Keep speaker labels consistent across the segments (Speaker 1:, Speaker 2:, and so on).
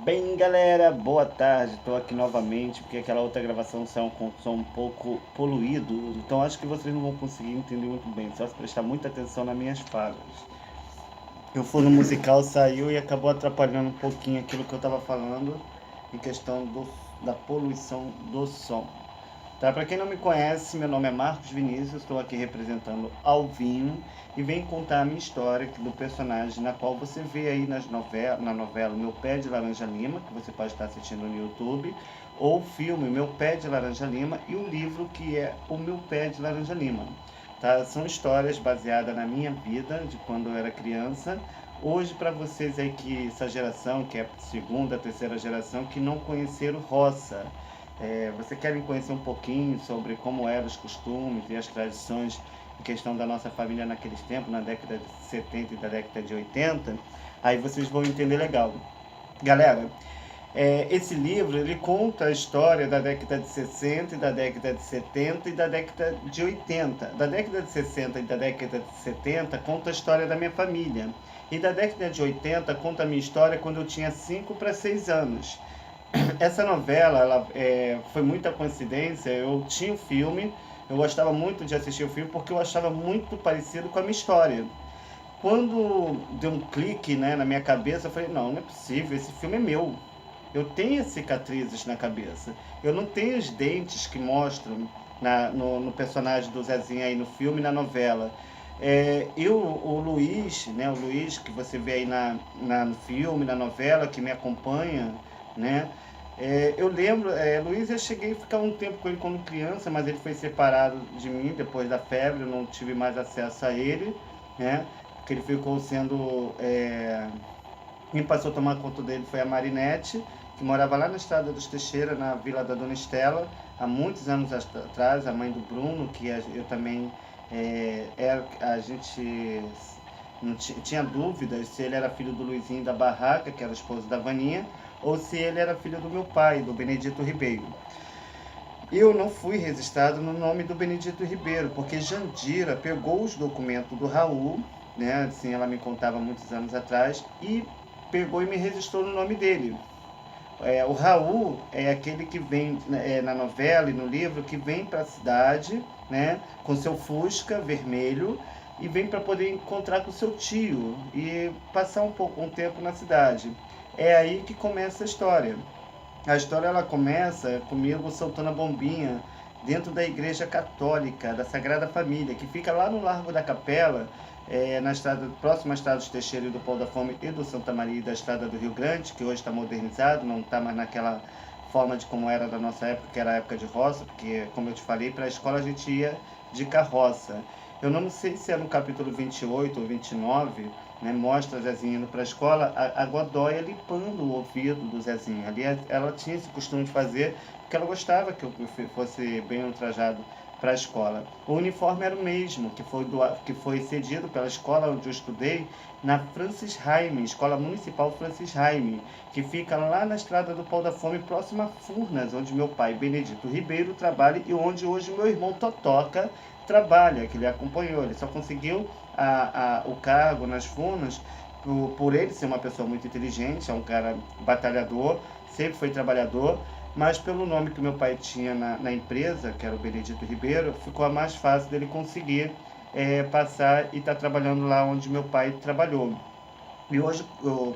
Speaker 1: Bem, galera, boa tarde. Estou aqui novamente porque aquela outra gravação saiu com som um pouco poluído, então acho que vocês não vão conseguir entender muito bem, só se prestar muita atenção nas minhas falas. O fundo musical saiu e acabou atrapalhando um pouquinho aquilo que eu estava falando em questão da poluição do som. Tá? Para quem não me conhece, meu nome é Marcos Vinícius, estou aqui representando Alvinho e venho contar a minha história do personagem na qual você vê aí na novela Meu Pé de Laranja Lima, que você pode estar assistindo no YouTube, ou o filme Meu Pé de Laranja Lima e o livro que é O Meu Pé de Laranja Lima. Tá? São histórias baseadas na minha vida, de quando eu era criança. Hoje, para vocês aí que essa geração, que é a segunda, terceira geração, que não conheceram roça, você quer conhecer um pouquinho sobre como eram os costumes e as tradições em questão da nossa família naqueles tempos, na década de 70 e da década de 80, aí vocês vão entender legal. Galera, esse livro ele conta a história da década de 60 e da década de 70 e da década de 80. Da década de 60 e da década de 70 conta a história da minha família. E da década de 80 conta a minha história quando eu tinha 5 para 6 anos. Essa novela, foi muita coincidência. Eu tinha o filme, eu gostava muito de assistir o filme porque eu achava muito parecido com a minha história. Quando deu um clique, né, na minha cabeça, eu falei, não, não é possível, esse filme é meu. Eu tenho as cicatrizes na cabeça. Eu não tenho os dentes que mostram no personagem do Zezinho aí no filme e na novela. O Luiz, né, o Luiz que você vê aí no filme, na novela, que me acompanha, né? Eu lembro, Luiz, eu cheguei a ficar um tempo com ele quando criança, mas ele foi separado de mim depois da febre, eu não tive mais acesso a ele, né? Porque ele ficou sendo. Quem passou a tomar conta dele foi a Marinette, que morava lá na Estrada dos Teixeira, na Vila da Dona Estela, há muitos anos atrás, a mãe do Bruno, que eu também. A gente não tinha dúvidas se ele era filho do Luizinho da Barraca, que era o esposo da Vaninha, ou se ele era filho do meu pai, do Benedito Ribeiro. Eu não fui registrado no nome do Benedito Ribeiro, porque Jandira pegou os documentos do Raul, né, assim ela me contava muitos anos atrás, e pegou e me registrou no nome dele. O Raul é aquele que vem na novela e no livro, que vem para a cidade, né, com seu Fusca vermelho, e vem para poder encontrar com seu tio e passar um tempo na cidade. É aí que começa a história. A história ela começa comigo soltando a bombinha dentro da igreja católica da Sagrada Família, que fica lá no Largo da Capela, na estrada próxima à Estrada dos Teixeira e do Pão da Fome e do Santa Maria e da Estrada do Rio Grande, que hoje está modernizado, não está mais naquela forma de como era da nossa época, que era a época de roça, porque, como eu te falei, para a escola a gente ia de carroça. Eu não sei se é no capítulo 28 ou 29, né, mostra a Zezinha indo para a escola, a Godóia limpando o ouvido do Zezinho. Ali ela tinha esse costume de fazer, porque ela gostava que eu fosse bem ultrajado para a escola. O uniforme era o mesmo, que foi cedido pela escola onde eu estudei, na Francis Raime, Escola Municipal Francis Raime, que fica lá na Estrada do Pão da Fome, próxima a Furnas, onde meu pai, Benedito Ribeiro, trabalha e onde hoje meu irmão Totoca trabalha, que ele acompanhou. Ele só conseguiu o cargo nas Furnas por ele ser uma pessoa muito inteligente, é um cara batalhador, sempre foi trabalhador, mas pelo nome que meu pai tinha na empresa, que era o Benedito Ribeiro, ficou mais fácil dele conseguir passar e estar trabalhando lá onde meu pai trabalhou. E hoje,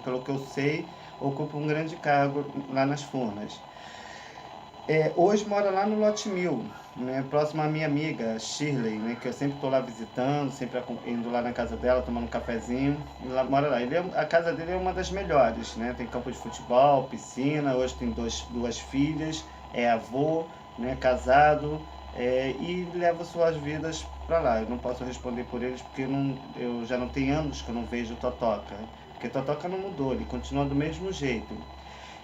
Speaker 1: pelo que eu sei, ocupa um grande cargo lá nas Furnas. Hoje mora lá no Lote 1000, né, próximo à minha amiga Shirley, né, que eu sempre estou lá visitando, sempre indo lá na casa dela, tomando um cafezinho, e lá, mora lá. A casa dele é uma das melhores, né, tem campo de futebol, piscina, hoje tem duas filhas, é avô, né, casado, e leva suas vidas para lá. Eu não posso responder por eles porque eu já não tenho anos que eu não vejo o Totoca, porque Totoca não mudou, ele continua do mesmo jeito.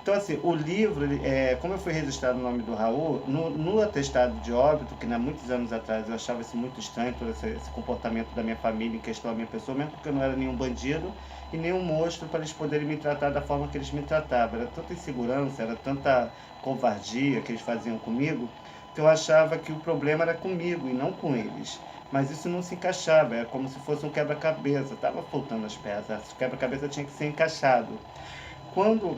Speaker 1: Então, assim, o livro, como eu fui registrado no nome do Raul, no atestado de óbito, que há muitos anos atrás eu achava isso muito estranho, todo esse comportamento da minha família em questão à minha pessoa, mesmo porque eu não era nenhum bandido e nenhum monstro para eles poderem me tratar da forma que eles me tratavam. Era tanta insegurança, era tanta covardia que eles faziam comigo, que eu achava que o problema era comigo e não com eles. Mas isso não se encaixava, era como se fosse um quebra-cabeça, estava faltando as peças, o quebra-cabeça tinha que ser encaixado. Quando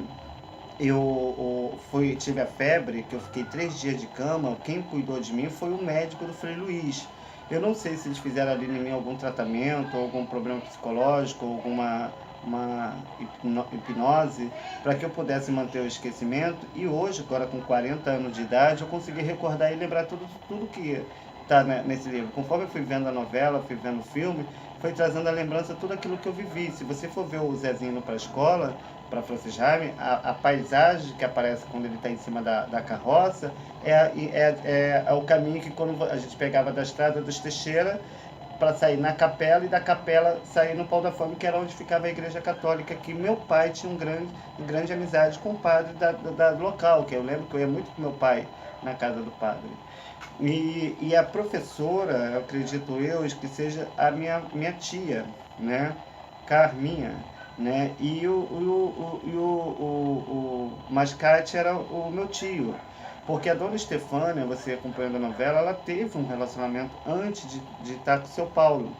Speaker 1: tive a febre, que eu fiquei 3 dias de cama. Quem cuidou de mim foi o médico do Frei Luiz. Eu não sei se eles fizeram ali em mim algum tratamento, algum problema psicológico, alguma hipnose, para que eu pudesse manter o esquecimento. E hoje, agora com 40 anos de idade, eu consegui recordar e lembrar tudo que está nesse livro. Conforme eu fui vendo a novela, fui vendo o filme, foi trazendo a lembrança tudo aquilo que eu vivi. Se você for ver o Zezinho indo para a escola, para Francis Jaime, a paisagem que aparece quando ele está em cima da carroça é o caminho que quando a gente pegava da estrada dos Teixeira para sair na capela, e da capela sair no Pau da Fome, que era onde ficava a igreja católica, que meu pai tinha grande amizade com o padre da local, que eu lembro que eu ia muito com meu pai na casa do padre. E a professora, eu acredito eu, que seja a minha tia, né? Carminha, né? E o Mascate era o meu tio. Porque a dona Estefânia, você acompanhando a novela, ela teve um relacionamento antes de estar com o seu Paulo.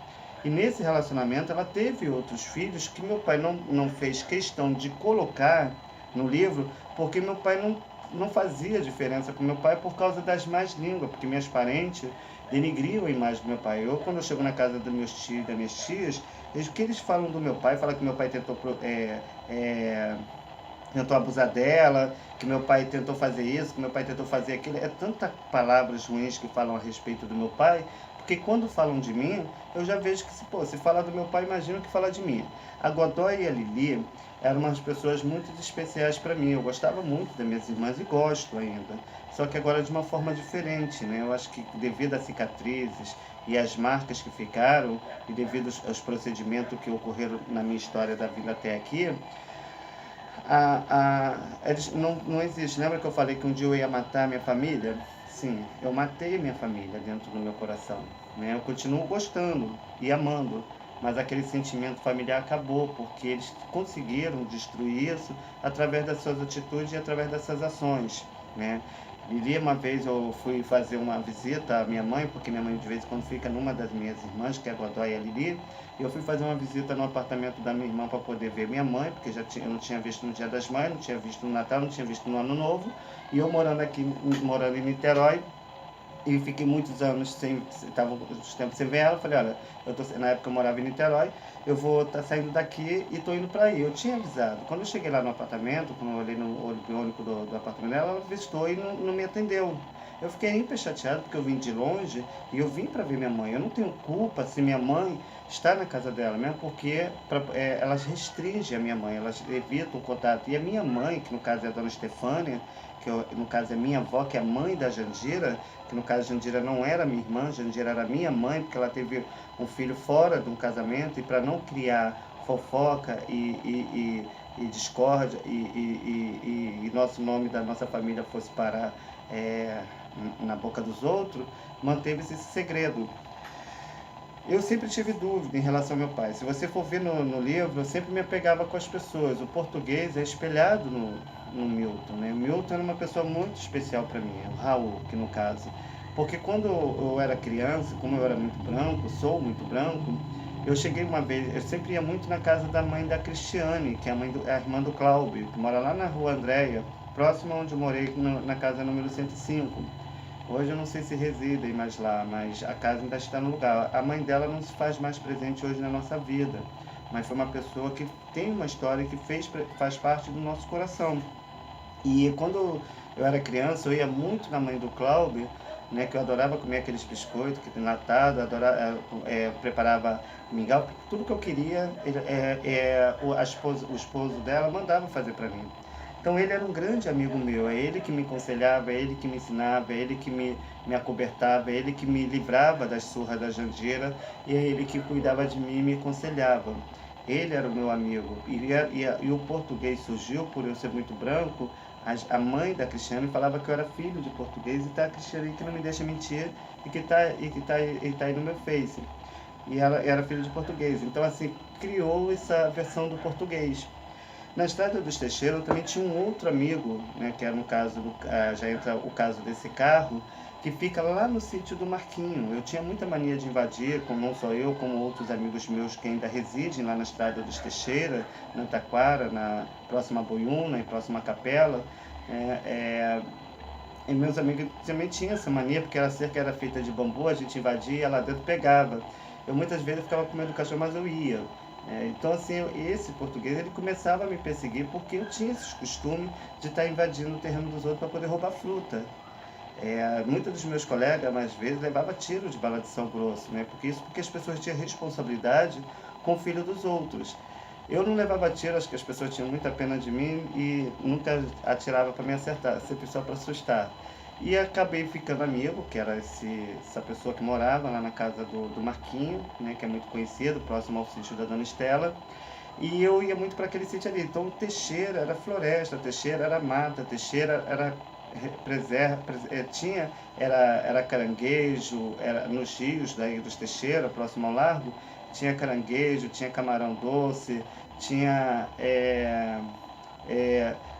Speaker 1: E nesse relacionamento ela teve outros filhos que meu pai não fez questão de colocar no livro, porque meu pai não fazia diferença com meu pai por causa das más línguas, porque minhas parentes denigriam a imagem do meu pai. Quando eu chego na casa dos meus tios e das minhas tias, o que eles falam do meu pai? Falam que meu pai tentou abusar dela, que meu pai tentou fazer isso, que meu pai tentou fazer aquilo. É tantas palavras ruins que falam a respeito do meu pai, porque quando falam de mim, eu já vejo que, se falar do meu pai, imagino que falar de mim. A Godoy e a Lili eram umas pessoas muito especiais para mim. Eu gostava muito das minhas irmãs e gosto ainda. Só que agora de uma forma diferente, né? Eu acho que devido às cicatrizes e às marcas que ficaram, e devido aos procedimentos que ocorreram na minha história da vida até aqui, eles não existe. Lembra que eu falei que um dia eu ia matar a minha família? Sim, eu matei a minha família dentro do meu coração, né? Eu continuo gostando e amando, mas aquele sentimento familiar acabou, porque eles conseguiram destruir isso através das suas atitudes e através dessas ações, né? Lili, uma vez eu fui fazer uma visita à minha mãe, porque minha mãe de vez em quando fica numa das minhas irmãs, que é a Godoy e a Lili, e eu fui fazer uma visita no apartamento da minha irmã para poder ver minha mãe, porque eu não tinha visto no Dia das Mães, não tinha visto no Natal, não tinha visto no Ano Novo, e eu morando em Niterói, e fiquei muitos anos estava uns tempos sem ver ela. Falei, olha, na época eu morava em Niterói, eu vou estar saindo daqui e estou indo para aí. Eu tinha avisado. Quando eu cheguei lá no apartamento, quando eu olhei no olho biônico do apartamento dela, ela visitou e não me atendeu. Eu fiquei hiper chateado porque eu vim de longe e eu vim para ver minha mãe. Eu não tenho culpa se minha mãe está na casa dela, mesmo porque elas restringem a minha mãe, elas evitam o contato. E a minha mãe, que no caso é a dona Estefânia, no caso é minha avó, que é a mãe da Jandira, que no caso Jandira não era minha irmã, Jandira era minha mãe, porque ela teve um filho fora de um casamento, e para não criar fofoca e discórdia, e nosso nome da nossa família fosse parar na boca dos outros, manteve-se esse segredo. Eu sempre tive dúvida em relação ao meu pai. Se você for ver no livro, eu sempre me apegava com as pessoas. O português é espelhado no Milton, né? O Milton era uma pessoa muito especial para mim, o Raul, que no caso. Porque quando eu era criança, como eu era muito branco, sou muito branco, eu cheguei uma vez, eu sempre ia muito na casa da mãe da Cristiane, que é a irmã do Cláudio, que mora lá na rua Andréia, próximo onde eu morei, na casa número 105. Hoje eu não sei se residem mais lá, mas a casa ainda está no lugar. A mãe dela não se faz mais presente hoje na nossa vida, mas foi uma pessoa que tem uma história que faz parte do nosso coração. E quando eu era criança, eu ia muito na mãe do Cláudio, né, que eu adorava comer aqueles biscoitos que tem enlatado, preparava mingau, tudo que eu queria, o esposo dela mandava fazer para mim. Então ele era um grande amigo meu, é ele que me aconselhava, é ele que me ensinava, é ele que me acobertava, é ele que me livrava das surras da Jandira, e é ele que cuidava de mim e me aconselhava. Ele era o meu amigo. E o português surgiu por eu ser muito branco. A mãe da Cristiane falava que eu era filho de português, e tá a Cristiane que não me deixa mentir, e que tá aí no meu Face. E ela era filha de português. Então, assim, criou essa versão do português. Na Estrada dos Teixeiras eu também tinha um outro amigo, né, que era no caso, já entra o caso desse carro, que fica lá no sítio do Marquinho. Eu tinha muita mania de invadir, como não só eu, como outros amigos meus que ainda residem lá na Estrada dos Teixeiras, na Taquara, na próxima a Boiúna e próxima à Capela. É, é, e meus amigos também tinham essa mania, porque a cerca era feita de bambu, a gente invadia, lá dentro pegava. Eu muitas vezes ficava com medo do cachorro, mas eu ia. Então, assim, esse português, ele começava a me perseguir porque eu tinha esse costume de estar invadindo o terreno dos outros para poder roubar fruta. Muitos dos meus colegas, mais vezes, levavam tiro de bala de São Grosso, né? Porque as pessoas tinham responsabilidade com o filho dos outros. Eu não levava tiro, acho que as pessoas tinham muita pena de mim e nunca atirava para me acertar, sempre só para assustar. E acabei ficando amigo, que era essa pessoa que morava lá na casa do Marquinho, né, que é muito conhecido, próximo ao sítio da Dona Estela. E eu ia muito para aquele sítio ali. Então, Teixeira era floresta, Teixeira era mata, Teixeira era preserva, tinha, era caranguejo, era nos rios daí dos Teixeira, próximo ao largo, tinha caranguejo, tinha camarão doce, tinha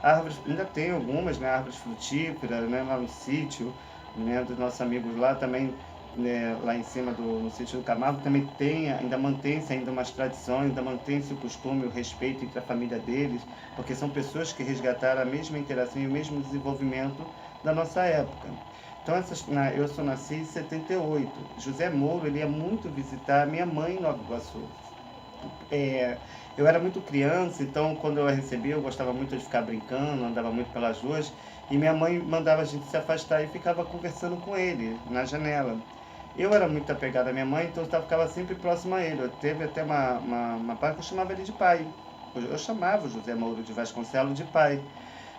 Speaker 1: árvores, ainda tem algumas, né, árvores frutíferas, né, lá no sítio, né, dos nossos amigos lá também, né, lá em cima no sítio do Camargo, também tem, ainda mantém-se ainda umas tradições, ainda mantém-se o costume, o respeito entre a família deles, porque são pessoas que resgataram a mesma interação e o mesmo desenvolvimento da nossa época. Então, eu só nasci em 78. José Mouro, ele ia muito visitar a minha mãe em Nova Iguaçu. É, eu era muito criança, então quando eu a recebi, eu gostava muito de ficar brincando, andava muito pelas ruas, e minha mãe mandava a gente se afastar e ficava conversando com ele na janela. Eu era muito apegado à minha mãe, então eu ficava sempre próximo a ele. Eu teve até uma parte que eu chamava ele de pai. Eu chamava o José Mouro de Vasconcelos de pai.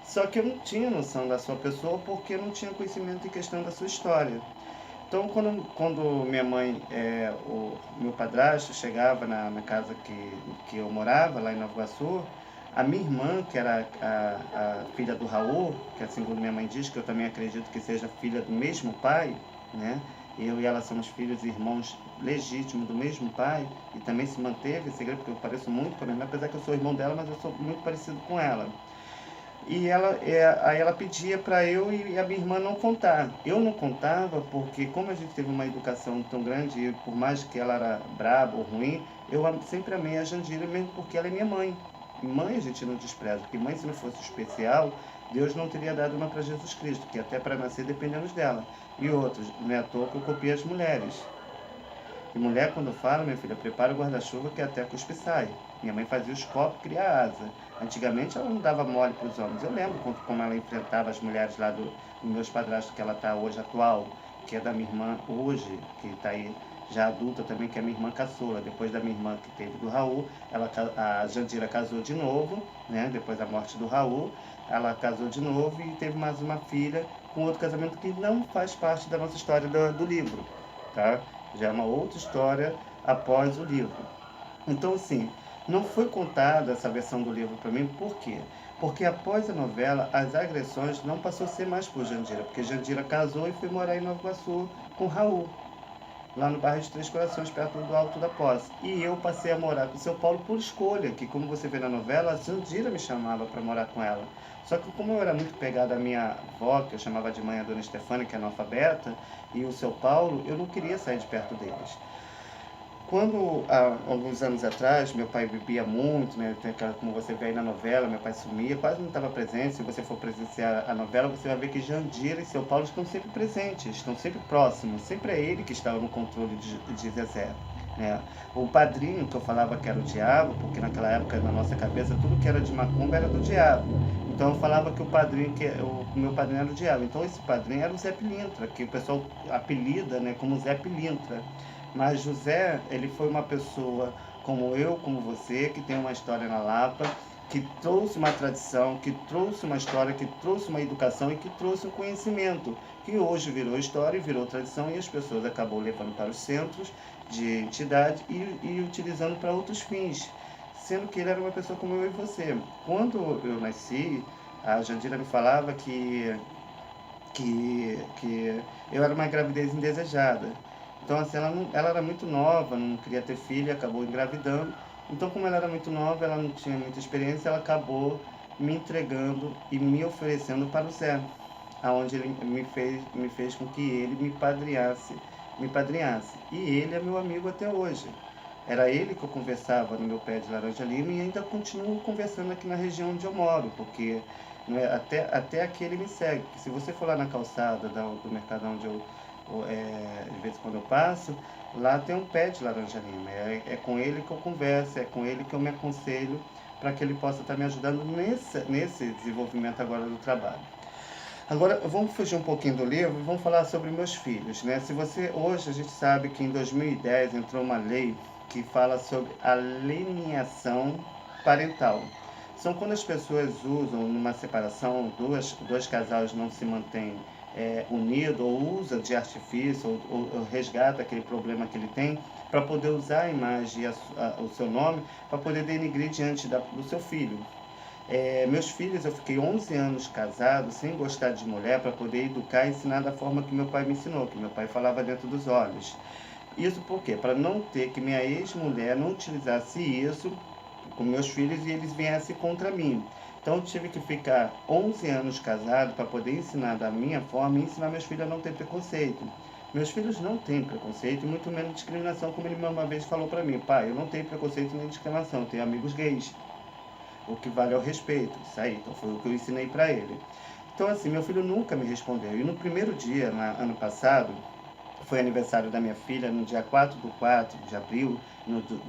Speaker 1: Só que eu não tinha noção da sua pessoa porque eu não tinha conhecimento em questão da sua história. Então, quando minha mãe, o meu padrasto chegava na casa que eu morava, lá em Nova Iguaçu, a minha irmã, que era a filha do Raul, que é segundo minha mãe diz, que eu também acredito que seja filha do mesmo pai, né? Eu e ela somos filhos e irmãos legítimos do mesmo pai, e também se manteve esse segredo, porque eu pareço muito com a minha irmã, apesar que eu sou irmão dela, mas eu sou muito parecido com ela. E aí ela pedia para eu e a minha irmã não contar. Eu não contava porque, como a gente teve uma educação tão grande, e por mais que ela era braba ou ruim, eu sempre amei a Jandira, mesmo porque ela é minha mãe. E mãe a gente não despreza, porque mãe, se não fosse especial, Deus não teria dado uma para Jesus Cristo, que até para nascer dependemos dela. E outros, não é à toa que eu copiei as mulheres. E mulher, quando fala, minha filha, prepara o guarda-chuva que até cuspe sai. Minha mãe fazia os copos criar asa. Antigamente ela não dava mole para os homens. Eu lembro como ela enfrentava as mulheres lá dos meus padrastos, que ela está hoje atual, que é da minha irmã hoje, que está aí já adulta também, que é minha irmã caçula. Depois da minha irmã que teve do Raul, a Jandira casou de novo, né? Depois da morte do Raul, ela casou de novo e teve mais uma filha com outro casamento que não faz parte da nossa história do livro, tá? Já é uma outra história após o livro. Então, assim, não foi contada essa versão do livro para mim, por quê? Porque após a novela, as agressões não passou a ser mais por Jandira, porque Jandira casou e foi morar em Nova Iguaçu com Raul, lá no bairro de Três Corações, perto do Alto da Posse. E eu passei a morar com o seu Paulo por escolha, que como você vê na novela, a Jandira me chamava para morar com ela. Só que como eu era muito pegado à minha avó, que eu chamava de mãe a Dona Estefânia, que é analfabeta, e o seu Paulo, eu não queria sair de perto deles. Quando, há alguns anos atrás, meu pai bebia muito, né? Como você vê aí na novela, meu pai sumia, quase não estava presente. Se você for presenciar a novela, você vai ver que Jandira e seu Paulo estão sempre presentes, estão sempre próximos. Sempre é ele que estava no controle de Zezé, né? O padrinho, que eu falava que era o diabo, porque naquela época, na nossa cabeça, tudo que era de macumba era do diabo. Então eu falava que o meu padrinho era o diabo. Então esse padrinho era o Zé Pilintra, que o pessoal apelida, né, como Zé Pilintra. Mas José, ele foi uma pessoa como eu, como você, que tem uma história na Lapa, que trouxe uma tradição, que trouxe uma história, que trouxe uma educação e que trouxe um conhecimento, que hoje virou história e virou tradição e as pessoas acabam levando para os centros de entidade e utilizando para outros fins, sendo que ele era uma pessoa como eu e você. Quando eu nasci, a Jandira me falava que eu era uma gravidez indesejada. Então, assim, ela era muito nova, não queria ter filho, acabou engravidando. Então, como ela era muito nova, ela não tinha muita experiência, ela acabou me entregando e me oferecendo para o Zé, aonde ele me fez com que ele me padrinhasse. E ele é meu amigo até hoje. Era ele que eu conversava no meu pé de laranja lima e ainda continuo conversando aqui na região onde eu moro, porque não é, até aqui ele me segue. Se você for lá na calçada do mercado onde de vez em quando eu passo, lá tem um pé de laranja lima. É com ele que eu converso, é com ele que eu me aconselho para que ele possa estar me ajudando nesse desenvolvimento agora do trabalho. Agora, vamos fugir um pouquinho do livro e vamos falar sobre meus filhos, né? Hoje a gente sabe que em 2010 entrou uma lei que fala sobre alienação parental. São quando as pessoas usam numa separação, dois casais não se mantêm unidos, ou usa de artifício, ou resgata aquele problema que ele tem, para poder usar a imagem e o seu nome, para poder denigrir diante do seu filho. Meus filhos, eu fiquei 11 anos casado, sem gostar de mulher, para poder educar e ensinar da forma que meu pai me ensinou, que meu pai falava dentro dos olhos. Isso por quê? Para não ter que minha ex-mulher não utilizasse isso com meus filhos e eles viessem contra mim. Então eu tive que ficar 11 anos casado para poder ensinar da minha forma e ensinar meus filhos a não ter preconceito. Meus filhos não têm preconceito e muito menos discriminação, como ele uma vez falou para mim: pai, eu não tenho preconceito nem discriminação, eu tenho amigos gays. O que vale é o respeito. Isso aí, então foi o que eu ensinei para ele. Então assim, meu filho nunca me respondeu. E no primeiro dia, ano passado, foi aniversário da minha filha, no dia 4/4 de abril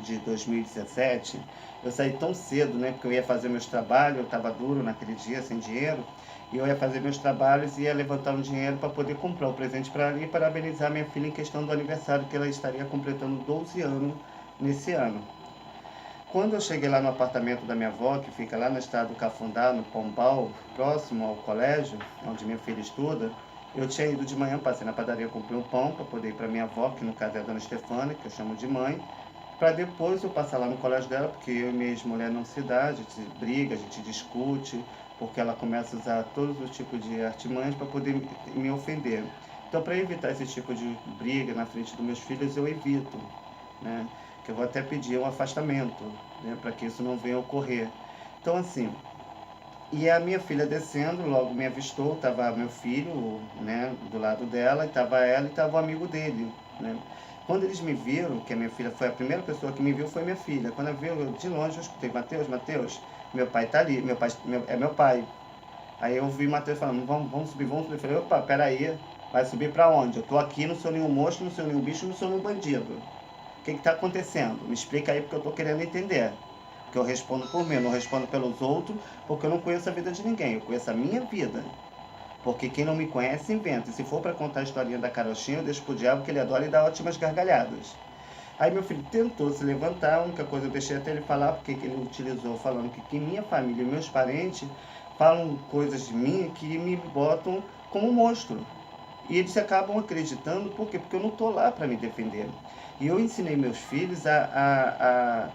Speaker 1: de 2017. Eu saí tão cedo, né? Porque eu ia fazer meus trabalhos, eu estava duro naquele dia, sem dinheiro. E eu ia fazer meus trabalhos e ia levantar um dinheiro para poder comprar o presente para ela e parabenizar minha filha em questão do aniversário, que ela estaria completando 12 anos nesse ano. Quando eu cheguei lá no apartamento da minha avó, que fica lá na estrada do Cafundá, no Pombal, próximo ao colégio, onde minha filha estuda, eu tinha ido de manhã, passei na padaria, comprei um pão para poder ir para minha avó, que no caso é a dona Estefânia, que eu chamo de mãe, para depois eu passar lá no colégio dela, porque eu e minha ex-mulher não se dá, a gente briga, a gente discute, porque ela começa a usar todos os tipos de artimanhas para poder me ofender. Então, para evitar esse tipo de briga na frente dos meus filhos, eu evito, né? Que eu vou até pedir um afastamento, né? Para que isso não venha a ocorrer. Então, assim, e a minha filha descendo, logo me avistou, estava meu filho, né, do lado dela, e estava ela e estava o amigo dele, né? Quando eles me viram, que a minha filha foi a primeira pessoa que me viu, foi minha filha. Quando ela viu, de longe eu escutei: Mateus, Mateus, meu pai está ali, é meu pai. Aí eu vi Mateus falando: vamos subir, vamos subir. Eu falei: opa, peraí, vai subir para onde? Eu estou aqui, não sou nenhum monstro, não sou nenhum bicho, não sou nenhum bandido. O que está acontecendo? Me explica aí, porque eu estou querendo entender. Porque eu respondo por mim, eu não respondo pelos outros, porque eu não conheço a vida de ninguém, eu conheço a minha vida. Porque quem não me conhece, inventa. E se for para contar a historinha da carochinha, eu deixo pro diabo, que ele adora e dá ótimas gargalhadas. Aí meu filho tentou se levantar, a única coisa eu deixei até ele falar, porque ele utilizou falando que minha família e meus parentes falam coisas de mim que me botam como monstro. E eles acabam acreditando, por quê? Porque eu não estou lá para me defender. E eu ensinei meus filhos a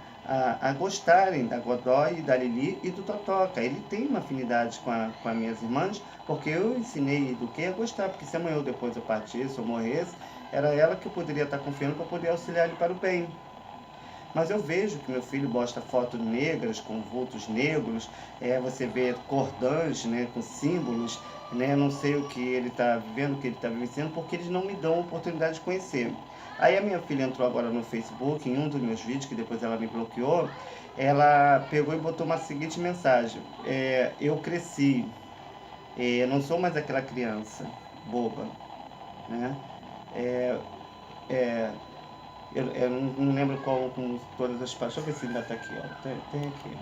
Speaker 1: gostarem da Godoy, da Lili e do Totoca. Ele tem uma afinidade com as minhas irmãs, porque eu ensinei e eduquei a gostar, porque se amanhã ou depois eu partisse ou morresse, era ela que eu poderia estar confiando para poder auxiliar ele para o bem. Mas eu vejo que meu filho posta fotos negras, com vultos negros, você vê cordões, né, com símbolos, né, não sei o que ele está vivendo, o que ele está vivenciando, porque eles não me dão a oportunidade de conhecer. Aí a minha filha entrou agora no Facebook, em um dos meus vídeos, que depois ela me bloqueou, ela pegou e botou uma seguinte mensagem: eu cresci, não sou mais aquela criança boba, né? É, é, eu não lembro qual, com todas as partes. Deixa eu ver se ainda está aqui, ó. Tem aqui.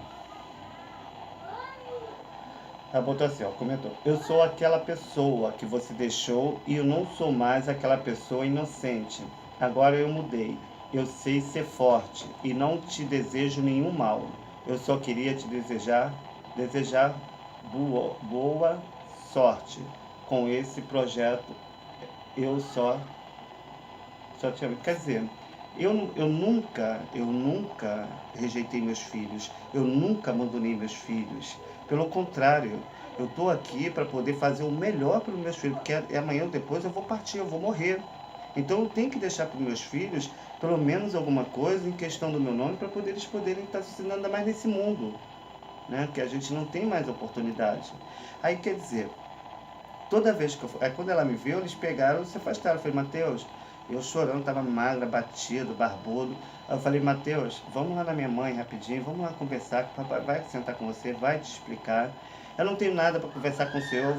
Speaker 1: Ela botou assim, ó, comentou: eu sou aquela pessoa que você deixou e eu não sou mais aquela pessoa inocente. Agora eu mudei. Eu sei ser forte e não te desejo nenhum mal. Eu só queria te desejar boa sorte com esse projeto. Eu só te amo. Quer dizer, eu nunca rejeitei meus filhos, eu nunca abandonei meus filhos. Pelo contrário, eu estou aqui para poder fazer o melhor para os meus filhos, porque amanhã ou depois eu vou partir, eu vou morrer. Então eu tenho que deixar para os meus filhos pelo menos alguma coisa em questão do meu nome para eles poderem estar sucedendo ainda mais nesse mundo, né? Que a gente não tem mais oportunidade. Aí quer dizer, toda vez que quando ela me viu, eles pegaram e se afastaram. Eu falei, Mateus, eu chorando, estava magra, batido, barbudo. Aí eu falei, Mateus, vamos lá na minha mãe rapidinho, vamos lá conversar, que o papai vai sentar com você, vai te explicar. Eu não tenho nada para conversar com o senhor,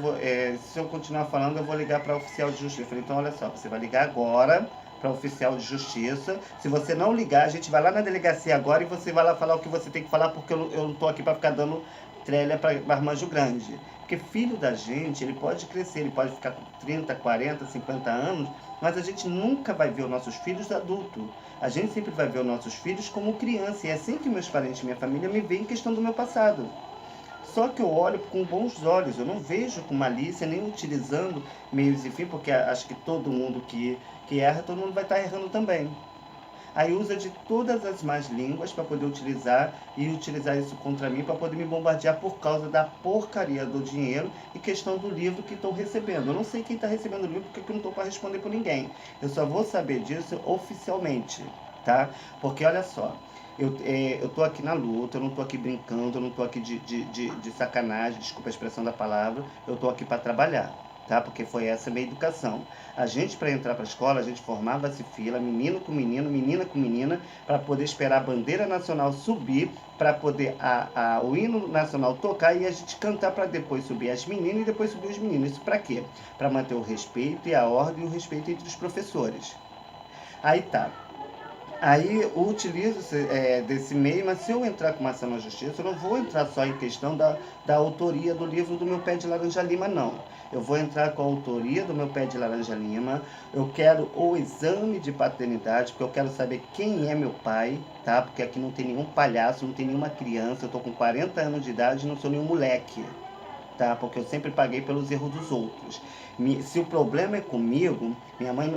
Speaker 1: se eu continuar falando, eu vou ligar para a oficial de justiça. Eu falei, então olha só, você vai ligar agora para a oficial de justiça. Se você não ligar, a gente vai lá na delegacia agora e você vai lá falar o que você tem que falar, porque eu não estou aqui para ficar dando trelha para marmanjo grande. Porque filho da gente, ele pode crescer, ele pode ficar com 30, 40, 50 anos, mas a gente nunca vai ver os nossos filhos adultos. A gente sempre vai ver os nossos filhos como criança. E é assim que meus parentes, minha família, me veem em questão do meu passado. Só que eu olho com bons olhos, eu não vejo com malícia, nem utilizando meios e fim, porque acho que todo mundo que erra, todo mundo vai estar errando também. Aí usa de todas as más línguas para poder utilizar isso contra mim, para poder me bombardear por causa da porcaria do dinheiro e questão do livro que estou recebendo. Eu não sei quem está recebendo o livro, porque eu não estou para responder por ninguém. Eu só vou saber disso oficialmente, tá? Porque olha só, eu estou aqui na luta, eu não estou aqui brincando, eu não estou aqui de sacanagem, desculpa a expressão da palavra, eu estou aqui para trabalhar. Tá? Porque foi essa a minha educação. A gente, para entrar para a escola, a gente formava-se fila, menino com menino, menina com menina, para poder esperar a bandeira nacional subir, para poder o hino nacional tocar e a gente cantar, para depois subir as meninas e depois subir os meninos. Isso para quê? Para manter o respeito e a ordem e o respeito entre os professores. Aí tá. Aí eu utilizo desse meio, mas se eu entrar com uma ação na justiça, eu não vou entrar só em questão da autoria do livro do meu pé de laranja lima, não. Eu vou entrar com a autoria do meu pé de laranja lima, eu quero o exame de paternidade, porque eu quero saber quem é meu pai, tá? Porque aqui não tem nenhum palhaço, não tem nenhuma criança, eu tô com 40 anos de idade e não sou nenhum moleque, tá? Porque eu sempre paguei pelos erros dos outros. Se o problema é comigo, minha mãe,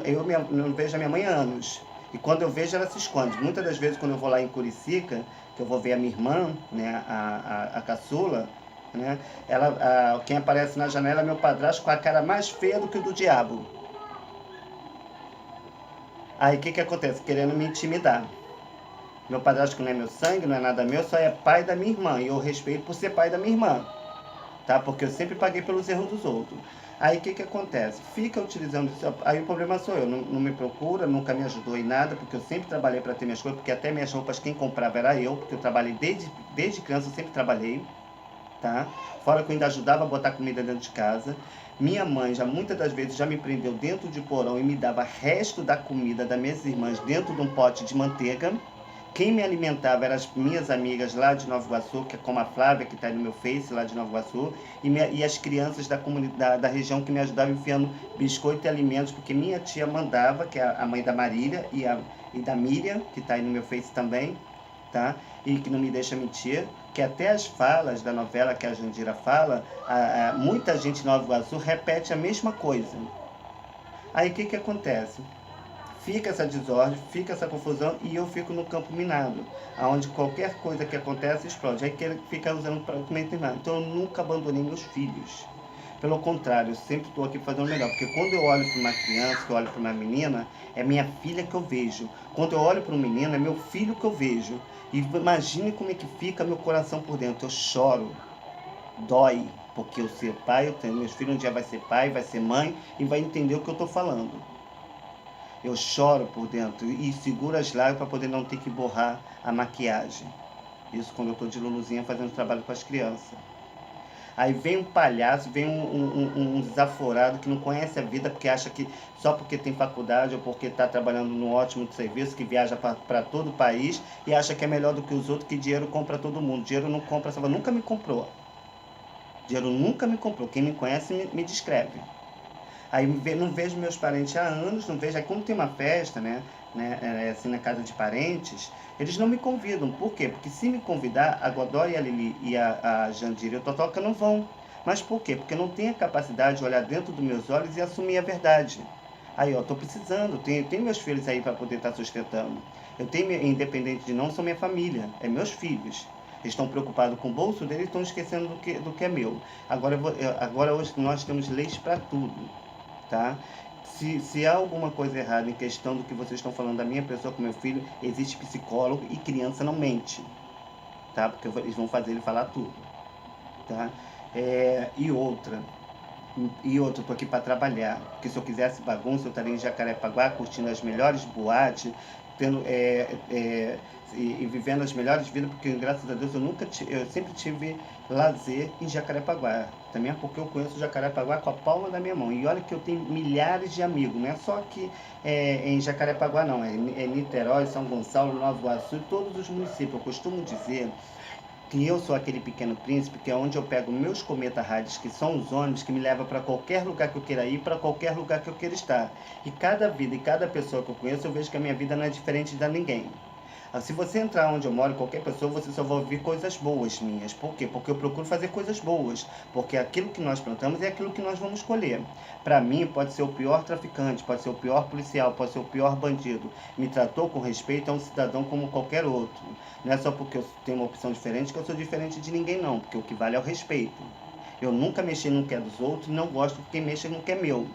Speaker 1: não vejo a minha mãe há anos. E quando eu vejo, ela se esconde. Muitas das vezes, quando eu vou lá em Curicica, que eu vou ver a minha irmã, né, a caçula, né, quem aparece na janela é meu padrasto com a cara mais feia do que o do diabo. Aí o que acontece? Querendo me intimidar. Meu padrasto, que não é meu sangue, não é nada meu, só é pai da minha irmã. E eu respeito por ser pai da minha irmã, tá? Porque eu sempre paguei pelos erros dos outros. Aí o que acontece? Fica utilizando isso, aí o problema sou eu, não me procura, nunca me ajudou em nada, porque eu sempre trabalhei para ter minhas coisas, porque até minhas roupas quem comprava era eu, porque eu trabalhei desde criança, eu sempre trabalhei, tá? Fora que eu ainda ajudava a botar comida dentro de casa. Minha mãe já muitas das vezes já me prendeu dentro de porão e me dava resto da comida das minhas irmãs dentro de um pote de manteiga. Quem me alimentava eram as minhas amigas lá de Nova Iguaçu, que é como a Flávia, que está no meu Face, lá de Nova Iguaçu, e as crianças da comunidade, da região que me ajudavam enfiando biscoito e alimentos, porque minha tia mandava, que é a mãe da Marília e da Miriam, que está aí no meu Face também, tá? E que não me deixa mentir, que até as falas da novela que a Jandira fala, muita gente de Nova Iguaçu repete a mesma coisa. Aí o que acontece? Fica essa desordem, fica essa confusão e eu fico no campo minado, onde qualquer coisa que acontece explode. Aí ele fica usando para comentar. Então eu nunca abandonei meus filhos. Pelo contrário, eu sempre estou aqui fazendo o melhor. Porque quando eu olho para uma criança, que eu olho para uma menina, é minha filha que eu vejo. Quando eu olho para um menino, é meu filho que eu vejo. E imagine como é que fica meu coração por dentro. Eu choro, dói, porque eu ser pai, eu tenho meus filhos, um dia vai ser pai, vai ser mãe e vai entender o que eu estou falando. Eu choro por dentro e seguro as lágrimas para poder não ter que borrar a maquiagem. Isso quando eu estou de Luluzinha fazendo trabalho com as crianças. Aí vem um palhaço, vem um desaforado que não conhece a vida porque acha que só porque tem faculdade ou porque está trabalhando num ótimo serviço, que viaja para todo o país e acha que é melhor do que os outros, que dinheiro compra todo mundo. Dinheiro não compra, nunca me comprou. Dinheiro nunca me comprou. Quem me conhece me descreve. Aí não vejo meus parentes há anos, não vejo. Aí como tem uma festa, né, assim, na casa de parentes, eles não me convidam. Por quê? Porque se me convidar, a Godoy, a Lili e a Jandira e o Totoca não vão. Mas por quê? Porque não tem a capacidade de olhar dentro dos meus olhos e assumir a verdade. Aí, ó, tô precisando, tenho meus filhos aí para poder estar sustentando. Eu tenho, independente de não, são minha família, é meus filhos. Eles estão preocupados com o bolso deles e estão esquecendo do que é meu. Agora hoje nós temos leis para tudo. Tá? Se há alguma coisa errada em questão do que vocês estão falando da minha pessoa com meu filho, existe psicólogo e criança não mente, tá? Porque eles vão fazer ele falar tudo, tá? E outra, eu tô aqui para trabalhar, porque se eu quisesse bagunça, eu estaria em Jacarepaguá, curtindo as melhores boates, tendo, e vivendo as melhores vidas, porque graças a Deus eu sempre tive lazer em Jacarepaguá. Também é porque eu conheço Jacarepaguá com a palma da minha mão. E olha que eu tenho milhares de amigos, não é só aqui em Jacarepaguá não, é Niterói, São Gonçalo, Nova Iguaçu, todos os municípios. Eu costumo dizer que eu sou aquele pequeno príncipe, que é onde eu pego meus cometa rádios, que são os ônibus que me levam para qualquer lugar que eu queira ir, para qualquer lugar que eu queira estar. E cada vida e cada pessoa que eu conheço, eu vejo que a minha vida não é diferente da ninguém. Se você entrar onde eu moro, qualquer pessoa, você só vai ouvir coisas boas minhas. Por quê? Porque eu procuro fazer coisas boas. Porque aquilo que nós plantamos é aquilo que nós vamos colher. Para mim, pode ser o pior traficante, pode ser o pior policial, pode ser o pior bandido. Me tratou com respeito, é um cidadão como qualquer outro. Não é só porque eu tenho uma opção diferente que eu sou diferente de ninguém, não. Porque o que vale é o respeito. Eu nunca mexi no que é dos outros e não gosto de quem mexe no que é meu.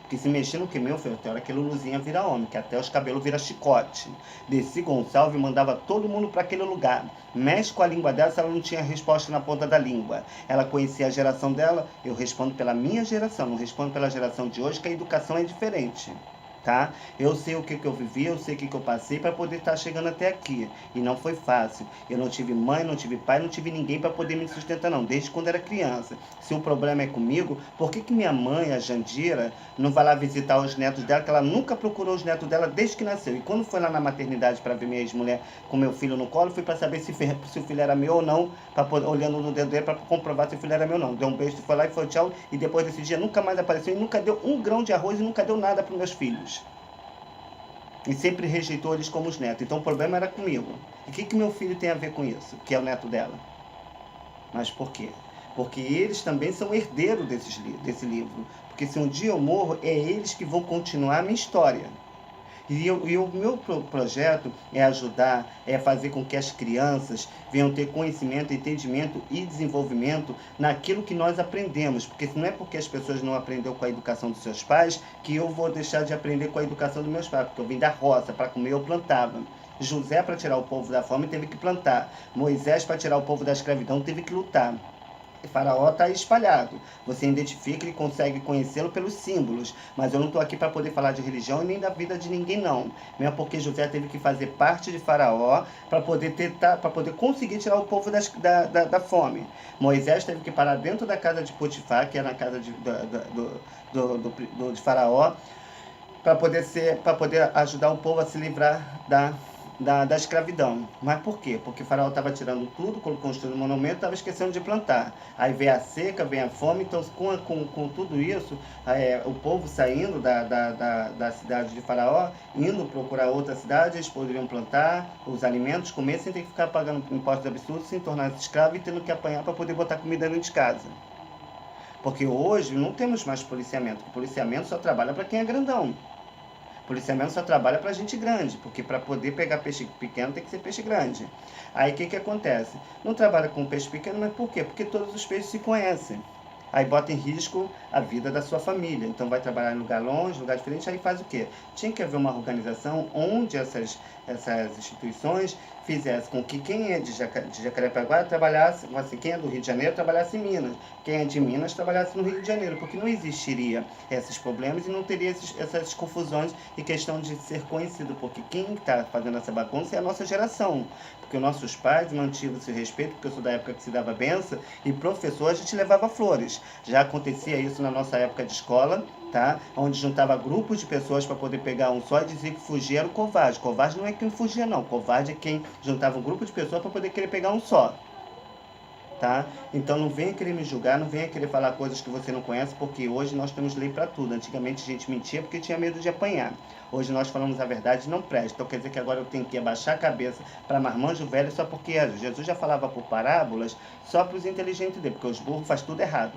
Speaker 1: Porque se mexer no que meu, filho, tem hora que a Luluzinha vira homem, que até os cabelos vira chicote. Desci Gonçalves e mandava todo mundo para aquele lugar. Mexe com a língua dela se ela não tinha resposta na ponta da língua. Ela conhecia a geração dela, eu respondo pela minha geração, não respondo pela geração de hoje, que a educação é diferente. Tá? Eu sei o que eu vivi, eu sei o que eu passei para poder estar chegando até aqui. E não foi fácil. Eu não tive mãe, não tive pai, não tive ninguém para poder me sustentar, não, desde quando era criança. Se o problema é comigo, por que minha mãe, a Jandira, não vai lá visitar os netos dela, que ela nunca procurou os netos dela desde que nasceu? E quando foi lá na maternidade para ver minha ex-mulher com meu filho no colo, fui para saber se o filho era meu ou não, olhando no dedo dele para comprovar se o filho era meu ou não. Deu um beijo, foi lá e foi tchau. E depois desse dia nunca mais apareceu e nunca deu um grão de arroz e nunca deu nada para meus filhos. E sempre rejeitou eles como os netos. Então o problema era comigo. E o que meu filho tem a ver com isso? Que é o neto dela. Mas por quê? Porque eles também são herdeiros desse livro. Porque se um dia eu morro, é eles que vão continuar a minha história. E o meu projeto é ajudar, é fazer com que as crianças venham ter conhecimento, entendimento e desenvolvimento naquilo que nós aprendemos. Porque não é porque as pessoas não aprenderam com a educação dos seus pais que eu vou deixar de aprender com a educação dos meus pais. Porque eu vim da roça, para comer eu plantava. José, para tirar o povo da fome, teve que plantar. Moisés, para tirar o povo da escravidão, teve que lutar. Faraó está espalhado. Você identifica e consegue conhecê-lo pelos símbolos. Mas eu não estou aqui para poder falar de religião e nem da vida de ninguém, não. Mesmo porque José teve que fazer parte de Faraó para poder conseguir tirar o povo da fome. Moisés teve que parar dentro da casa de Potifar, que era a casa de Faraó, para poder ajudar o povo a se livrar da escravidão. Mas por quê? Porque o faraó estava tirando tudo, construindo um monumento, estava esquecendo de plantar. Aí vem a seca, vem a fome, então com tudo isso, o povo saindo da cidade de Faraó, indo procurar outra cidade, eles poderiam plantar os alimentos, comer, sem ter que ficar pagando impostos absurdos, sem tornar-se escravo e tendo que apanhar para poder botar comida dentro de casa. Porque hoje não temos mais policiamento. O policiamento só trabalha para quem é grandão. Policiamento só trabalha para gente grande, porque para poder pegar peixe pequeno tem que ser peixe grande. Aí o que acontece? Não trabalha com peixe pequeno, mas por quê? Porque todos os peixes se conhecem. Aí bota em risco a vida da sua família. Então vai trabalhar em lugar longe, lugar diferente, aí faz o quê? Tinha que haver uma organização onde essas instituições fizessem com que quem é de Jacarepaguá trabalhasse, assim, quem é do Rio de Janeiro trabalhasse em Minas, quem é de Minas trabalhasse no Rio de Janeiro, porque não existiria esses problemas e não teria essas confusões e questão de ser conhecido, porque quem está fazendo essa bagunça é a nossa geração. Porque os nossos pais mantinham esse respeito, porque eu sou da época que se dava benção, e professor a gente levava flores. Já acontecia isso na nossa época de escola, tá? Onde juntava grupos de pessoas para poder pegar um só e dizer que fugir era o covarde. Covarde não é quem fugia, não. Covarde é quem juntava um grupo de pessoas para poder querer pegar um só. Tá? Então não venha querer me julgar, não venha querer falar coisas que você não conhece, porque hoje nós temos lei para tudo. Antigamente a gente mentia porque tinha medo de apanhar. Hoje nós falamos a verdade e não presta. Então quer dizer que agora eu tenho que abaixar a cabeça para marmanjo velho só porque Jesus já falava por parábolas só para os inteligentes dele, porque os burros faz tudo errado.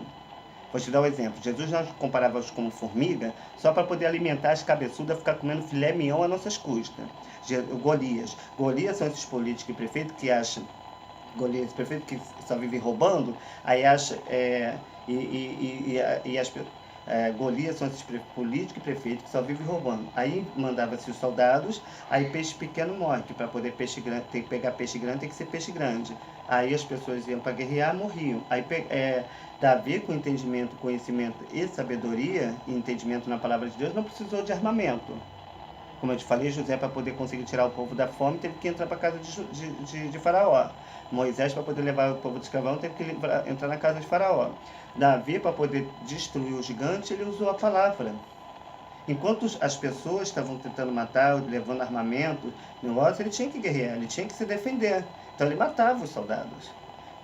Speaker 1: Vou te dar um exemplo. Jesus não comparava-os como formiga só para poder alimentar as cabeçudas, ficar comendo filé mignon a nossas custas. Golias. Golias são esses políticos e prefeitos que acham Golias, prefeito que só vive roubando, aí acha, Golias são esses políticos e prefeitos que só vivem roubando. Aí mandava-se os soldados, aí peixe pequeno morre, que para poder peixe grande, tem que pegar peixe grande, tem que ser peixe grande. Aí as pessoas iam para guerrear, morriam. Aí Davi, com entendimento, conhecimento e sabedoria, e entendimento na palavra de Deus, não precisou de armamento. Como eu te falei, José, para poder conseguir tirar o povo da fome, teve que entrar para a casa de Faraó. Moisés, para poder levar o povo de escravão, teve que entrar na casa de Faraó. Davi, para poder destruir o gigante, ele usou a palavra. Enquanto as pessoas estavam tentando matar, levando armamento, negócio, ele tinha que guerrear, ele tinha que se defender. Então ele matava os soldados.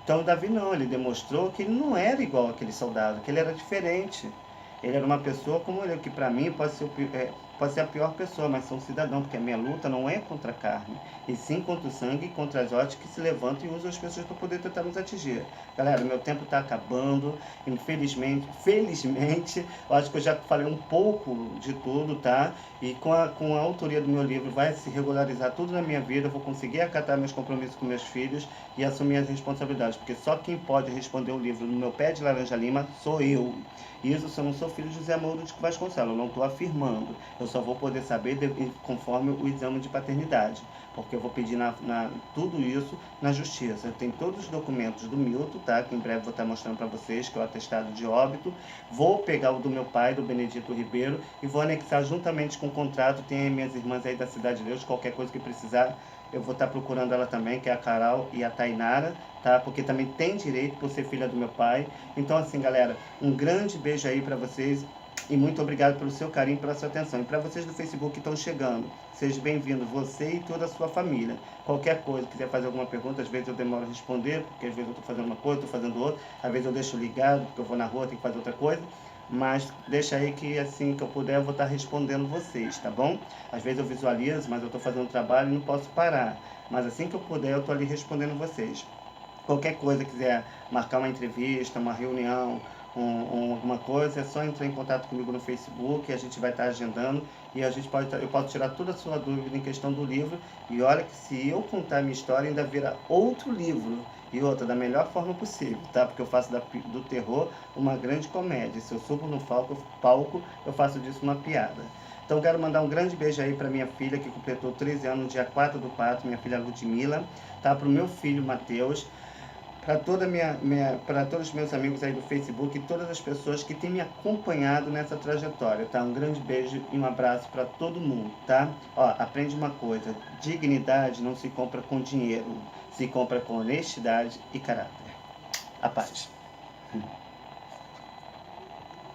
Speaker 1: Então o Davi não, ele demonstrou que ele não era igual àquele soldado, que ele era diferente. Ele era uma pessoa como eu, que para mim pode ser a pior pessoa, mas sou um cidadão, porque a minha luta não é contra a carne, e sim contra o sangue e contra as hostes que se levantam e usam as pessoas para poder tentar nos atingir. Galera, meu tempo está acabando, infelizmente, felizmente, eu acho que eu já falei um pouco de tudo, tá? E com a autoria do meu livro vai se regularizar tudo na minha vida, eu vou conseguir acatar meus compromissos com meus filhos e assumir as responsabilidades, porque só quem pode responder o livro no meu pé de laranja lima sou eu. Isso se eu não sou filho de José Mouro de Vasconcelos, eu não estou afirmando. Eu só vou poder saber conforme o exame de paternidade, porque eu vou pedir tudo isso na justiça. Eu tenho todos os documentos do Milton, tá? Que em breve vou estar mostrando para vocês, que é o atestado de óbito. Vou pegar o do meu pai, do Benedito Ribeiro, e vou anexar juntamente com o contrato. Tem minhas irmãs aí da Cidade de Deus, qualquer coisa que precisar, eu vou estar procurando ela também, que é a Carol e a Tainara, tá? Porque também tem direito por ser filha do meu pai. Então, assim, galera, um grande beijo aí para vocês e muito obrigado pelo seu carinho, pela sua atenção. E para vocês do Facebook que estão chegando, seja bem-vindo, você e toda a sua família. Qualquer coisa, quiser fazer alguma pergunta, às vezes eu demoro a responder, porque às vezes eu estou fazendo uma coisa, estou fazendo outra, às vezes eu deixo ligado, porque eu vou na rua, tenho que fazer outra coisa. Mas deixa aí que assim que eu puder eu vou estar respondendo vocês, tá bom? Às vezes eu visualizo, mas eu estou fazendo trabalho e não posso parar. Mas assim que eu puder eu estou ali respondendo vocês. Qualquer coisa, quiser marcar uma entrevista, uma reunião, alguma coisa, é só entrar em contato comigo no Facebook, a gente vai estar agendando e eu posso tirar toda a sua dúvida em questão do livro. E olha que se eu contar a minha história ainda vira outro livro, e outra, da melhor forma possível, tá? Porque eu faço do terror uma grande comédia. Se eu subo no palco, eu faço disso uma piada. Então quero mandar um grande beijo aí para minha filha, que completou 13 anos no dia 4/4, minha filha Ludmila, tá? Para o meu filho Matheus, para para todos os meus amigos aí do Facebook e todas as pessoas que têm me acompanhado nessa trajetória, tá? Um grande beijo e um abraço para todo mundo, tá? Ó, aprende uma coisa, dignidade não se compra com dinheiro, se compra com honestidade e caráter. A paz.